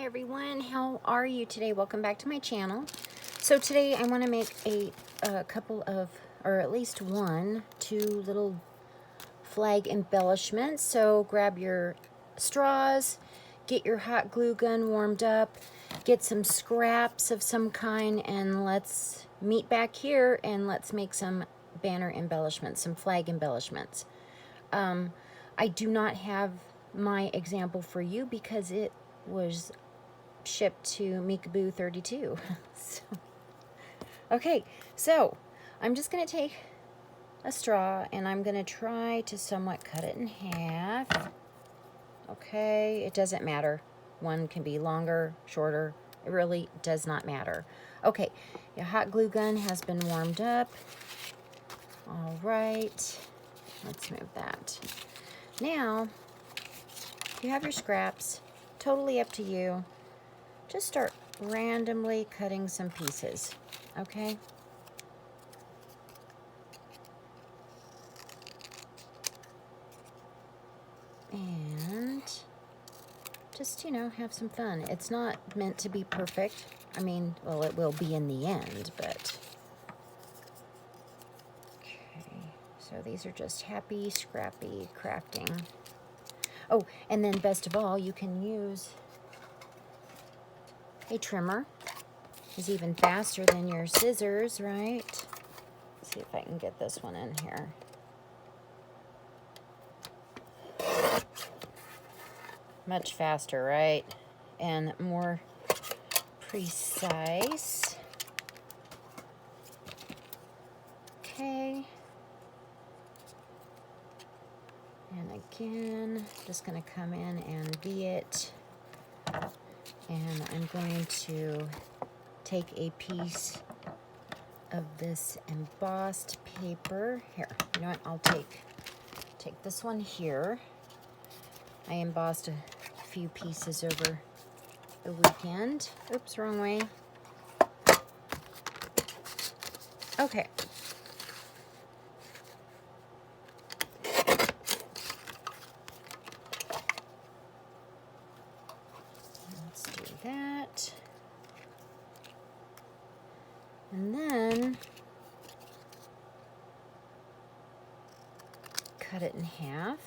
everyone, how are you today? Welcome back to my channel. So today I want to make a couple of, or at least two little flag embellishments. So grab your straws, get your hot glue gun warmed up, get some scraps of some kind, and let's meet back here and let's make some banner embellishments, some flag embellishments. I do not have my example for you because it was shipped to Meekaboo 32. Okay, so I'm just going to take a straw and I'm going to try to somewhat cut it in half. Okay, it doesn't matter. One can be longer, shorter. It really does not matter. Okay, your hot glue gun has been warmed up. All right, let's move that. Now, you have your scraps, totally up to you. Just start randomly cutting some pieces, okay? And just, have some fun. It's not meant to be perfect. I mean, well, it will be in the end, but... Okay, so these are just happy, scrappy crafting. Oh, and then best of all, you can use a trimmer. It's even faster than your scissors, right? Let's see if I can get this one in here. Much faster, right? And more precise. Okay. And again, just going to come in and V it. And I'm going to take a piece of this embossed paper. Here, you know what? I'll take this one here. I embossed a few pieces over the weekend. Oops, wrong way. Okay. Let's do that. And then cut it in half.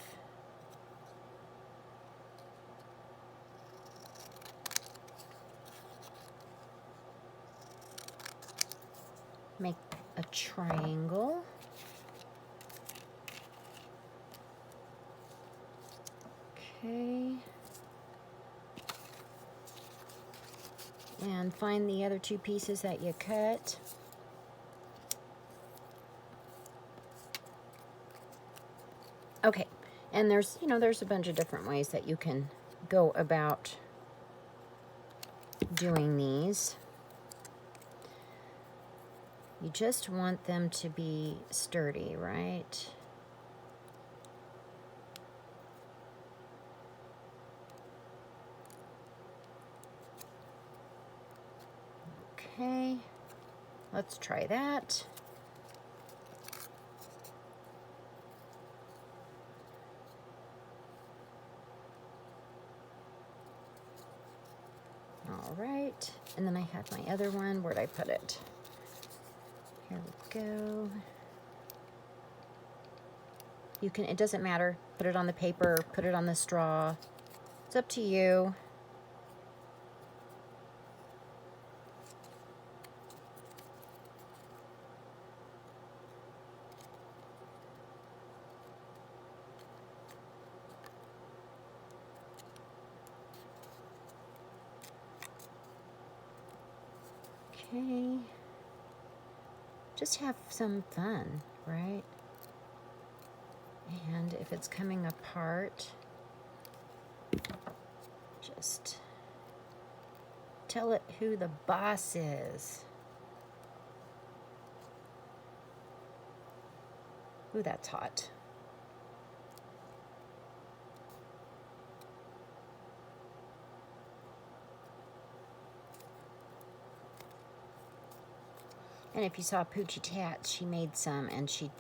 Make a triangle. Okay. And find the other two pieces that you cut. Okay, and there's a bunch of different ways that you can go about doing these. You just want them to be sturdy, right? Okay, let's try that. All right, and then I have my other one. Where'd I put it? Here we go. You can, it doesn't matter. Put it on the paper, put it on the straw. It's up to you. Okay. Just have some fun, right? And if it's coming apart, just tell it who the boss is. Ooh, that's hot. And if you saw Poochie Tat, she made some and she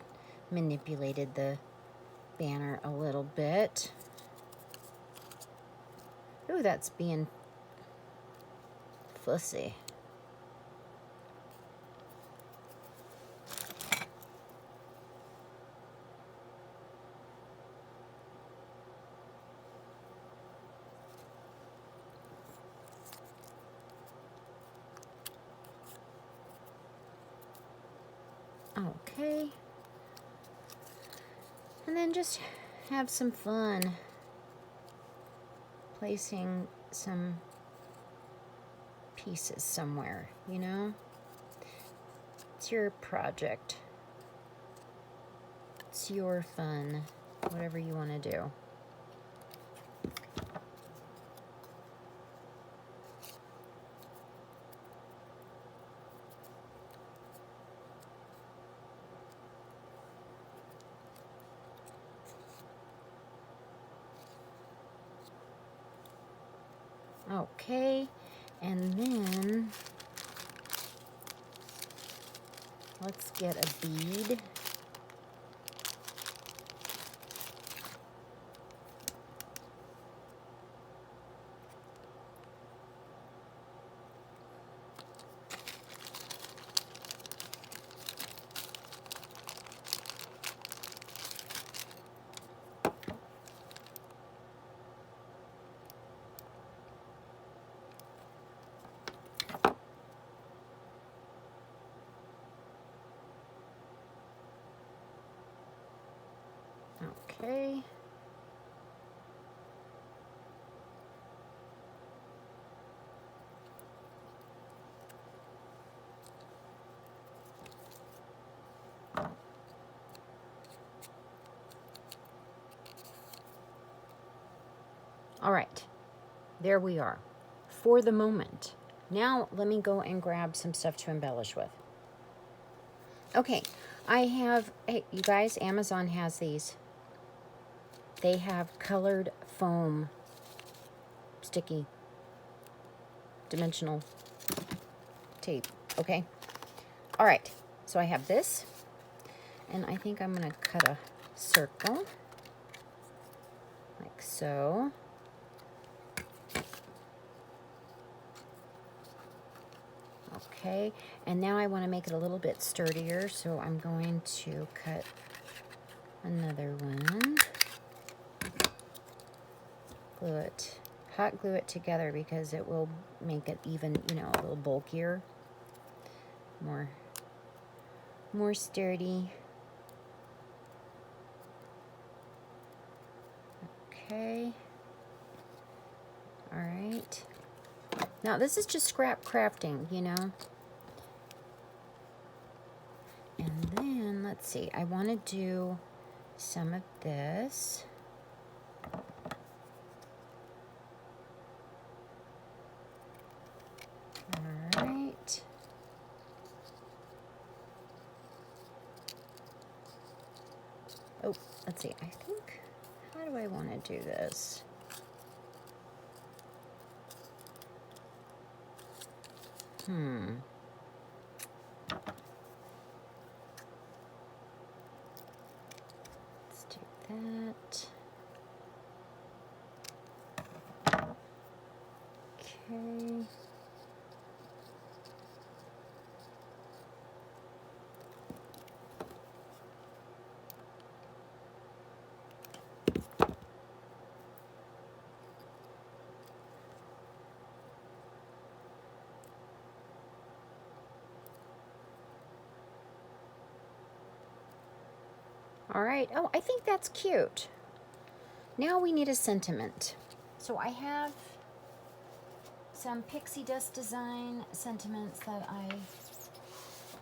manipulated the banner a little bit. Ooh, that's being Let's see. Okay. And then just have some fun placing some pieces somewhere, you know? It's your project. It's your fun, whatever you want to do. Okay, and then let's get a bead. Okay. All right, there we are for the moment. Now let me go and grab some stuff to embellish with. Okay, I have, hey, you guys, Amazon has these. They have colored foam, sticky, dimensional tape, okay? All right, so I have this, and I think I'm gonna cut a circle, like so. Okay, and now I want to make it a little bit sturdier, so I'm going to cut another one. Glue it, hot glue it together because it will make it even, you know, a little bulkier, more sturdy. Okay. All right. Now this is just scrap crafting, you know. And then let's see, I want to do some of this. All right. Oh, let's see, I think, how do I want to do this? Let's do that. Okay. All right. Oh, I think that's cute. Now we need a sentiment. So I have some pixie dust design sentiments that I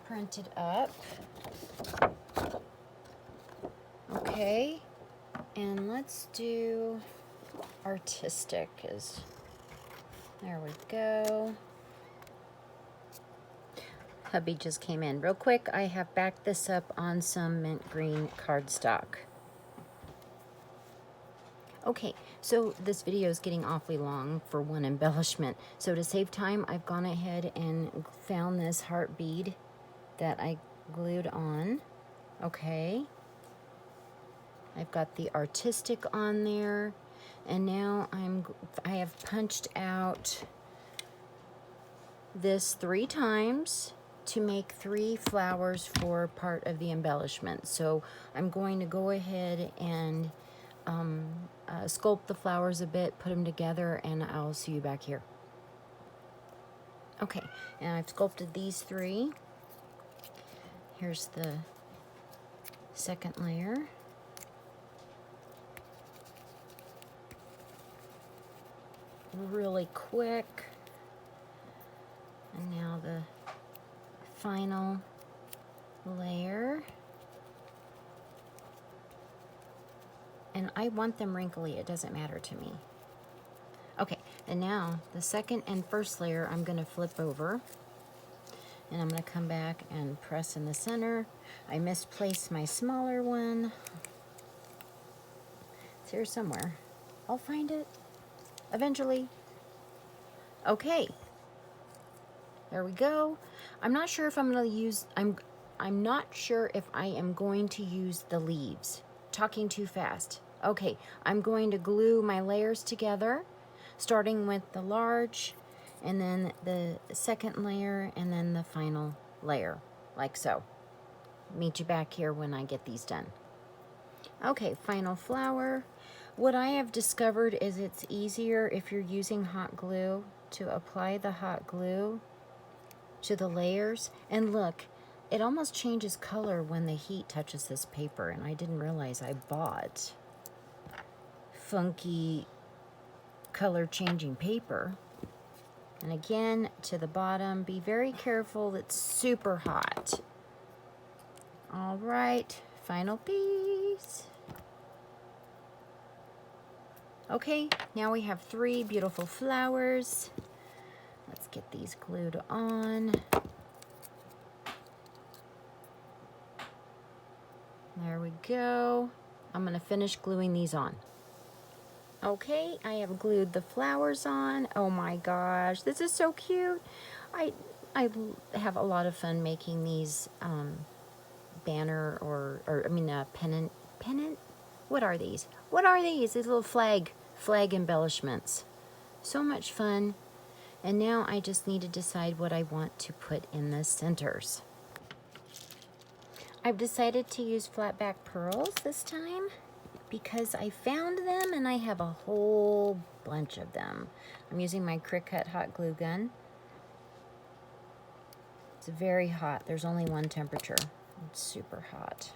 printed up. Okay. And let's do artistic. There we go. Hubby just came in. Real quick, I have backed this up on some mint green cardstock. Okay, so this video is getting awfully long for one embellishment. So to save time, I've gone ahead and found this heart bead that I glued on. Okay. I've got the artistic on there. And now I have punched out this 3 times to make 3 flowers for part of the embellishment. So I'm going to go ahead and sculpt the flowers a bit, put them together, and I'll see you back here. Okay, and I've sculpted these 3. Here's the second layer. Really quick. And now the final layer. And I want them wrinkly, it doesn't matter to me. Okay, and now the second and first layer I'm going to flip over. And I'm going to come back and press in the center. I misplaced my smaller one. It's here somewhere. I'll find it eventually. Okay. There we go. I'm not sure if I'm going to use, I'm not sure if I am going to use the leaves. Talking too fast. Okay, I'm going to glue my layers together, starting with the large, and then the second layer, and then the final layer, like so. Meet you back here when I get these done. Okay, final flower. What I have discovered is it's easier if you're using hot glue to apply the hot glue to the layers. And look, it almost changes color when the heat touches this paper, and I didn't realize I bought funky color changing paper. And again, to the bottom, be very careful, it's super hot. All right, final piece. Okay, now we have 3 beautiful flowers. Let's get these glued on. There we go. I'm going to finish gluing these on. Okay, I have glued the flowers on. Oh my gosh, this is so cute. I have a lot of fun making these banner or I mean pennant. What are these? What are these? These little flag embellishments. So much fun. And now I just need to decide what I want to put in the centers. I've decided to use flat back pearls this time because I found them and I have a whole bunch of them. I'm using my Cricut hot glue gun. It's very hot. There's only one temperature. It's super hot.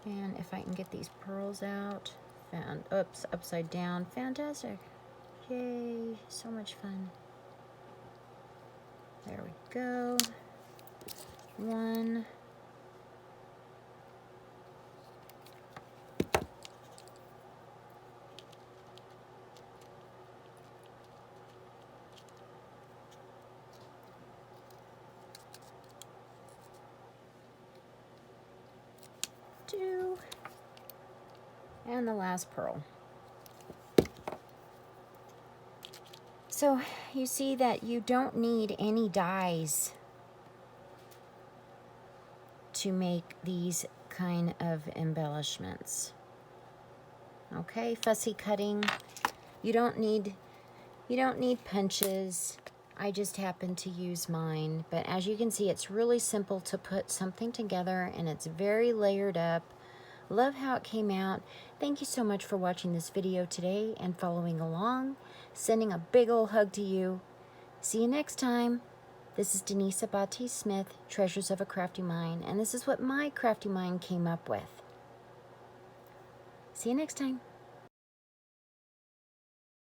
And if I can get these pearls out, oops, upside down, fantastic. Yay, so much fun. There we go. 1. And the last pearl. So you see that you don't need any dies to make these kind of embellishments. Okay, fussy cutting. You don't need punches. I just happen to use mine, but as you can see, it's really simple to put something together and it's very layered up. Love how it came out. Thank you so much for watching this video today and following along. Sending a big ol' hug to you. See you next time. This is Denise Abate Smith, Treasures of a Crafty Mind, and this is what my crafty mind came up with. See you next time.